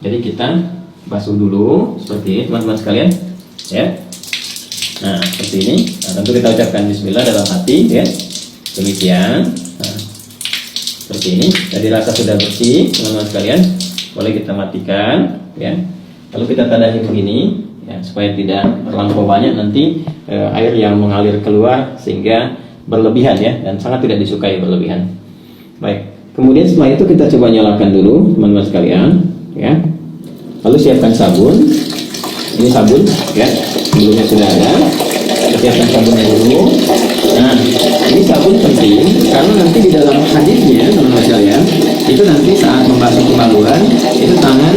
Jadi kita basuh dulu seperti ini teman-teman sekalian ya. Nah seperti ini. Nah, tentu kita ucapkan bismillah dalam hati ya. Demikian. Nah, seperti ini. Jadi rasa sudah bersih teman-teman sekalian. Boleh kita matikan ya. Lalu kita tadahi begini ya, supaya tidak terlampau banyak nanti air yang mengalir keluar sehingga berlebihan ya, dan sangat tidak disukai berlebihan. Baik. Kemudian setelah itu kita coba nyalakan dulu teman-teman sekalian ya. Lalu siapkan sabun. Ini sabun ya, dulunya sudah ada. Kita siapkan sabunnya dulu. Nah, ini sabun penting karena nanti di dalam hadisnya teman-teman sekalian, itu nanti saat membasuh kemaluan, itu tangan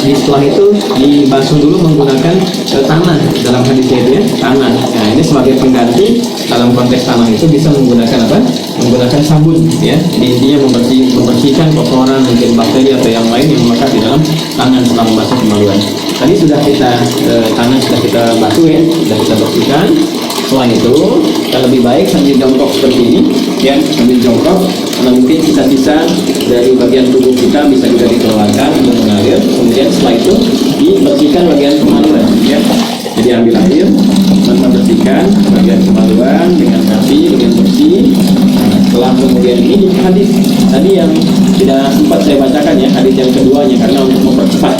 setelah itu dibasuh dulu menggunakan tangan. Dalam hadisnya itu ya, tangan. Nah, ini sebagai pengganti dalam konteks tangan itu bisa menggunakan apa? Menggunakan sabun ya. Jadi intinya membersihkan kotoran, mungkin bakteri atau yang lain yang melekat di dalam tangan setelah membasuh kemaluan. Tadi sudah kita tangan sudah kita basuh ya, sudah kita bersihkan. Setelah itu kita lebih baik sambil jongkok seperti ini ya, sambil jongkok karena mungkin sisa-sisa dari bagian tubuh kita bisa juga dikeluarkan untuk mengalir. Kemudian setelah itu dibersihkan bagian kemaluan ya. Jadi ambil air, teman-teman bersihkan bagian kemaluan dengan bersih, dengan bersih. Nah, setelah kemudian ini hadis tadi yang tidak sempat saya bacakan ya, hadis yang keduanya karena untuk mempercepat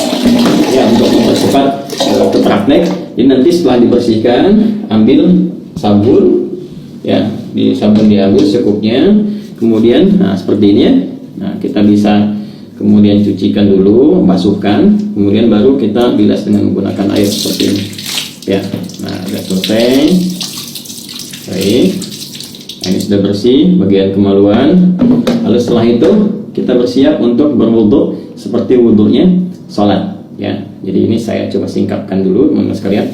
ya, untuk mempercepat ke praktek. Jadi nanti setelah dibersihkan, ambil sabun ya, di sabun diambil secukupnya. Kemudian nah seperti ini ya. Nah, kita bisa kemudian cucikan dulu, basuhkan, kemudian baru kita bilas dengan menggunakan air seperti ini. Ya, nah sudah selesai. Baik, nah, ini sudah bersih bagian kemaluan. Lalu setelah itu kita bersiap untuk berwudu seperti wudunya sholat. Ya, jadi ini saya coba singkapkan dulu teman-teman sekalian.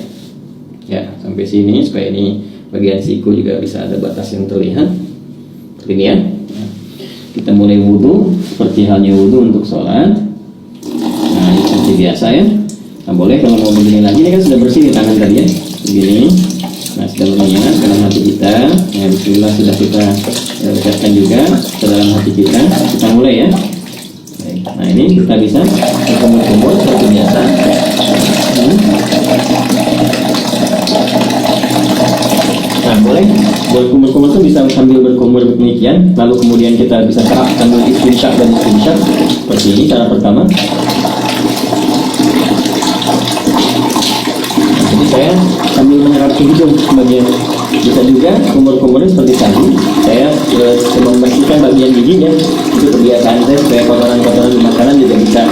Ya, sampai sini supaya ini bagian siku juga bisa ada batas yang terlihat. Seperti ini ya. Kita mulai wudu seperti halnya wudu untuk sholat. Nah, ini seperti biasa ya. Nah, boleh kalau mau begini lagi, ini kan sudah bersih di tangan tadi ya, begini. Nah, sudah berniat dalam hati kita. Nah, bismillah sudah kita ucapkan juga ke dalam hati kita. Kita mulai ya. Baik. Nah, ini kita bisa berkumur-kumur seperti biasa. Nah, boleh berkumur-kumur itu bisa sambil berkumur demikian. Lalu kemudian kita bisa terapkan istinsyaq dan istinsyaq seperti ini cara pertama. Jadi saya sambil menyerap ke hidung sebagian. Bisa juga kumur-kumurnya seperti tadi. Saya coba membersihkan bagian giginya. Itu kebiasaan saya supaya kotoran-kotoran di makanan juga bisa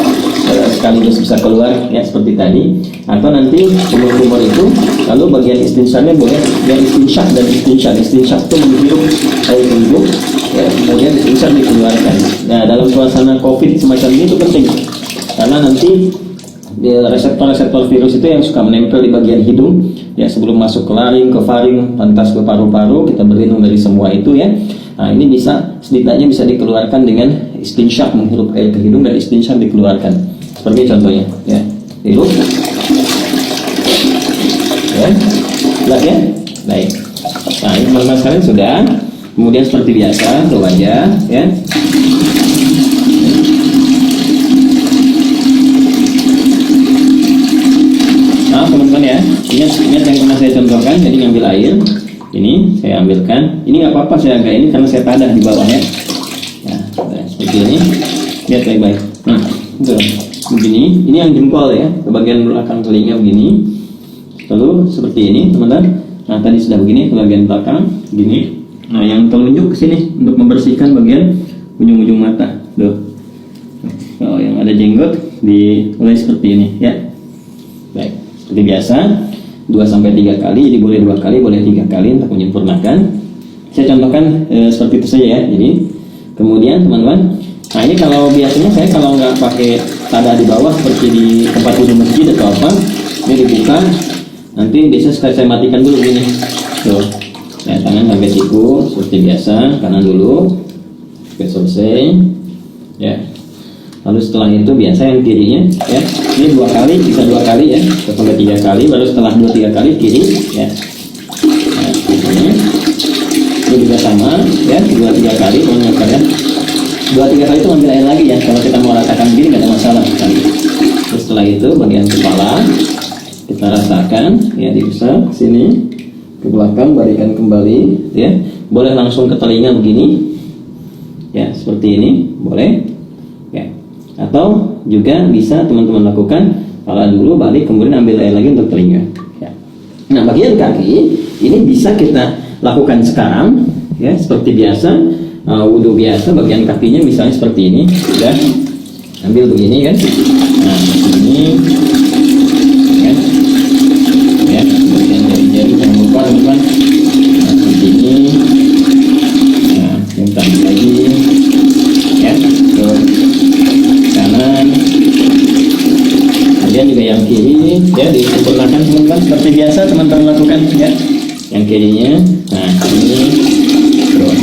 sekaligus bisa keluar ya seperti tadi. Atau nanti kumur-kumur itu lalu bagian istinsyaqnya boleh yang istinsyaq dan istinsyaq. Istinsyaq itu menghirup air hidung ya, kemudian istinsyaq dikeluarkan. Nah, dalam suasana COVID semacam ini itu penting karena nanti reseptor-reseptor virus itu yang suka menempel di bagian hidung ya, sebelum masuk ke laring, ke faring, pantas ke paru-paru, kita berlindung dari semua itu ya. Nah, ini bisa setidaknya bisa dikeluarkan dengan istinsyaq, menghirup air ke hidung dan istinsyaq dikeluarkan. Seperti contohnya ya. Hirup. Ya. Jelas ya? Baik. Nah, ini teman-teman sekalian sudah. Kemudian seperti biasa ke wajah ya. Teman-teman ya, ingat yang pernah saya contohkan. Jadi ngambil air, ini saya ambilkan. Ini nggak apa-apa saya agak ini karena saya tadah di bawah ya. Nah, seperti ini. Lihat baik-baik. Nah, begini. Ini yang jempol ya, ke bagian belakang telinga begini. Lalu seperti ini, teman-teman. Nah, tadi sudah begini ke bagian belakang, begini. Nah, yang telunjuk ke sini untuk membersihkan bagian ujung-ujung mata. Tuh. Kalau yang ada jenggot dimulai seperti ini ya. Baik. Seperti biasa 2-3 kali, jadi boleh 2 kali, boleh 3 kali untuk menyempurnakan. Saya contohkan seperti itu saja ya. Jadi kemudian teman-teman, nah ini kalau biasanya saya kalau nggak pakai tadah di bawah seperti di tempat wudhu masjid atau apa, ini dibuka, nanti biasanya saya matikan dulu gini. Tuh, saya tangan sampai siku seperti biasa, kanan dulu, sampai selesai ya. Lalu setelah itu biasa yang kirinya ya, ini 2 kali, bisa 2 kali ya, sampai 3 kali, baru setelah 2-3 kali kiri ya. Nah, ini juga sama ya, 2-3 kali teman-teman. 2-3 kali itu ambil air lagi ya, kalau kita mau ratakan begini nggak ada masalah. Terus setelah itu bagian kepala kita rasakan ya, diusap sini ke belakang, balikan kembali ya. Boleh langsung ke telinga begini ya, seperti ini boleh ya, atau juga bisa teman-teman lakukan kepala dulu, balik, kemudian ambil air lagi untuk telinga ya. Nah, bagian kaki ini bisa kita lakukan sekarang ya, seperti biasa, wudhu biasa. Bagian kakinya misalnya seperti ini ya, ambil begini kan, nah ini ya, ya bagian jari-jari jangan lupa teman-teman, nah, seperti ini. Nah, yang tambah lagi ya, ke kanan. Kemudian juga yang kiri ya, disempurnakan teman-teman seperti biasa teman-teman lakukan ya. Yang kirinya, nah ini terus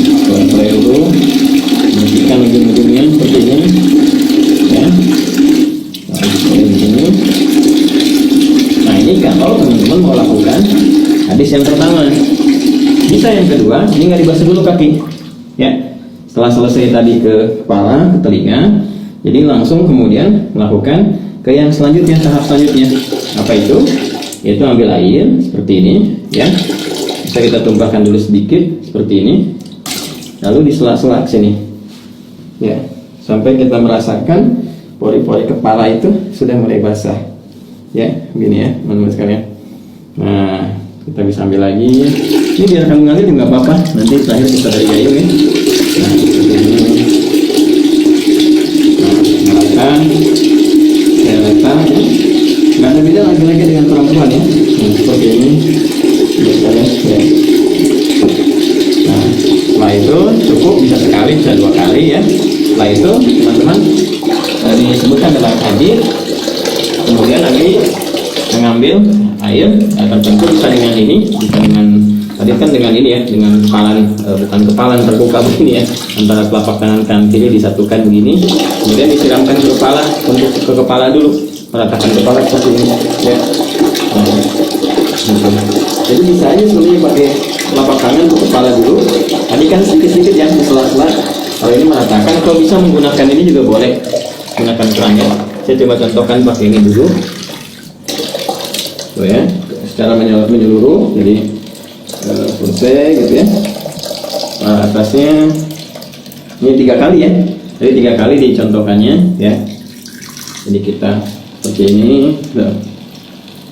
dulu, bersihkan ujung-ujungnya seperti ini ya. Nah, di sini. Nah, ini kalau teman-teman mau lakukan hadis yang pertama. Bisa yang kedua, ini nggak dibasuh dulu kaki ya. Setelah selesai tadi ke kepala, ke telinga, jadi langsung kemudian melakukan ke yang selanjutnya, tahap selanjutnya. Apa itu? Yaitu ambil air seperti ini ya. Bisa kita tumpahkan dulu sedikit seperti ini, lalu di sela-sela sini ya, sampai kita merasakan pori-pori kepala itu sudah mulai basah ya, begini ya teman-teman sekalian. Nah, kita bisa ambil lagi, ini biar kamu ngalir juga apa-apa, nanti terakhir kita dari gayung ya. Nah, seperti ini. Nah, melakukan saya letak ya. Nggak ada beda lagi-lagi dengan perempuan ya. Nah, seperti ini biasanya ya. Nah, setelah itu cukup, bisa sekali, bisa 2 kali ya. Setelah itu teman-teman disebutkan dalam hadis, kemudian nanti mengambil air, tertentu bisa dengan ini, bisa dengan tadi kan dengan ini ya, dengan kepalan, bukan kepalan, terbuka begini ya, antara telapak tangan kanan kiri disatukan begini, kemudian disiramkan ke kepala, untuk ke kepala dulu, meratakan kepala seperti ini ya. Nah, gitu. Jadi bisa aja sebenarnya pakai telapak tangan ke kepala dulu, tadi kan sedikit-sedikit ya, sela-sela. Kalau ini meratakan, kalau bisa menggunakan ini juga boleh, gunakan kerangnya. Saya coba contohkan pakai ini dulu tuh ya, secara menyeluruh, jadi selesai gitu ya. Nah, atasnya ini 3 kali ya, jadi 3 kali dicontohkannya ya. Jadi kita seperti ini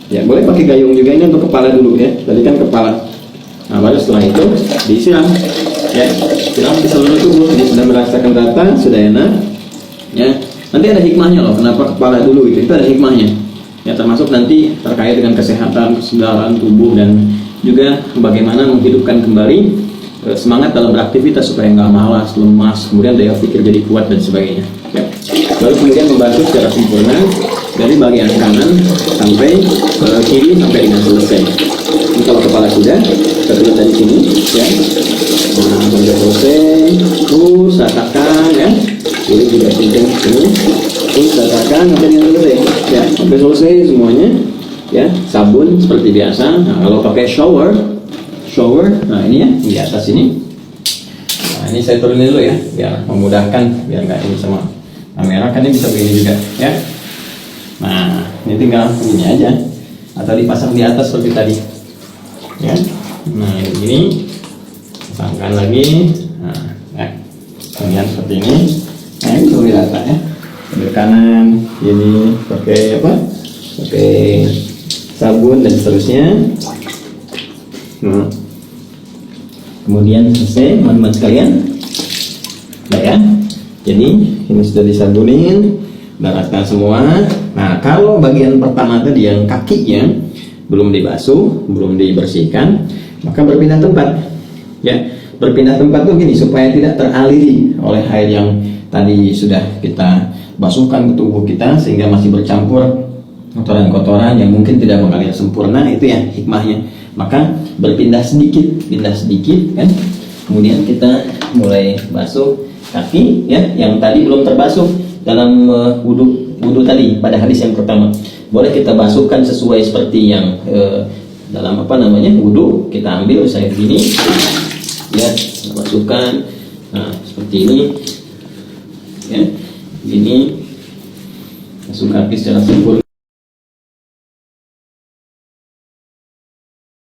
ya, boleh pakai gayung juga, ini untuk kepala dulu ya, tadi kan kepala. Nah, baru setelah itu disiram ya, siram di seluruh tubuh, jadi sudah merasakan rata, sudah enak ya. Nanti ada hikmahnya loh, kenapa kepala dulu itu ada hikmahnya ya, termasuk nanti terkait dengan kesehatan, kesegaran tubuh, dan juga bagaimana menghidupkan kembali semangat dalam beraktivitas supaya nggak malas, lemas, kemudian daya pikir jadi kuat dan sebagainya ya. Lalu kemudian membasuh secara sempurna dari bagian kanan sampai ke kiri sampai dengan selesai. Ini kalau kepala sudah, kita tulis dari sini ya. Nah, sampai selesai, terus ratakan ya. Ini juga penting ini, terus ratakan sampai dengan selesai ya, sampai selesai semuanya ya. Sabun seperti biasa. Nah, kalau pakai shower, nah ini ya di atas ini. Nah, ini saya turunin dulu ya, biar memudahkan, biar nggak ini sama kamera, kan ini bisa begini juga ya. Nah, ini tinggal begini aja, atau dipasang di atas seperti tadi ya. Nah, ini pasangkan lagi. Nah ya, kemudian seperti ini. Nah, ini perlu dirata ya, ambil kanan ini pakai apa, pakai sabun dan seterusnya. Nah, kemudian selesai teman-teman sekalian. Nah ya, jadi ini sudah disabunin, rata semua. Nah, kalau bagian pertama tadi yang kakinya belum dibasuh, belum dibersihkan, maka berpindah tempat ya. Berpindah tempat tuh gini, supaya tidak teraliri oleh air yang tadi sudah kita basuhkan ke tubuh kita, sehingga masih bercampur kotoran-kotoran yang mungkin tidak mengalir sempurna. Itu ya hikmahnya. Maka berpindah sedikit, pindah sedikit kan. Kemudian kita mulai basuh kaki ya, yang tadi belum terbasuh dalam wudhu tadi pada hadis yang pertama. Boleh kita basuhkan sesuai seperti yang dalam apa namanya wudhu. Kita ambil saya begini ya, kita basuhkan. Nah, seperti ini ya, ini basuh kaki secara sempurna.